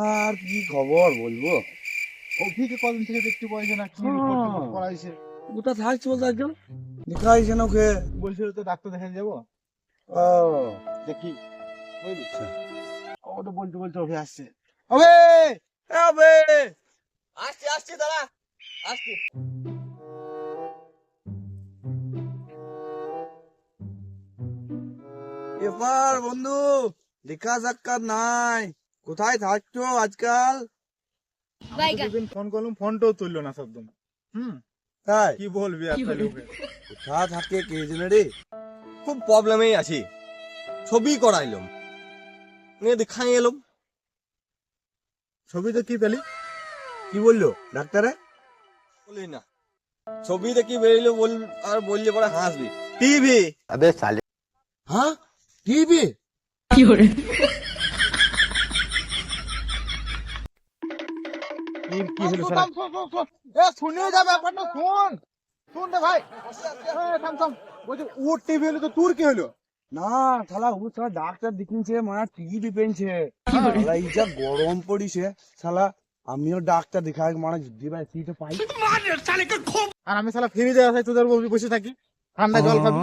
আর কি খবর বলবো? অফিসে কদিন থেকে দেখতে পাইছে না, কি করাইছে? কোথা থাকছে বলতে একজন দেখা হয়েছে না ওকে? বলছিল তো ডাক্তার দেখাতে যাবো, ও দেখি বুঝলি। ও তো বলতে বলতে অফিস আসছে। আবে আসছি আসছি দাঁড়া আসছি। এবার বন্ধু দেখা সাক্ষাৎ নাই, কোথায় থাকছো আজকাল? ফোন করলাম, ফোনটাও তুললো না শব্দ। তাই কি বলবি আর তাহলে ওকে? কোথা থাকে কে জানে রে। খুব প্রবলেমেই আছি, ছবি করাইলাম নিয়ে দেখাই এলাম। ছবিতে কি পেলি? কি বললো ডাক্তারে? বলি না, ছবি দেখি বেরিয়ে বল আর বললে পরে হাসবি। টিভি। হ্যাঁ টিভি? কি হলো শালা? শুনে যাবে একবার, শোন শোন রে ভাই। থাম থাম, বলছি ওর টিভি হলো তো তোর কি হলো? না শালা ও শালা ডাক্তার দেখিনছে মানে টিভি পেনছে। শালা এই যা গরম পড়িছে শালা, আমিও ডাক্তার দেখাই মানে দিবাই সিটে পাই। আর আমি শালা ফ্রিজে আছি, তোদের বসে থাকি, ঠান্ডা জল খাবি।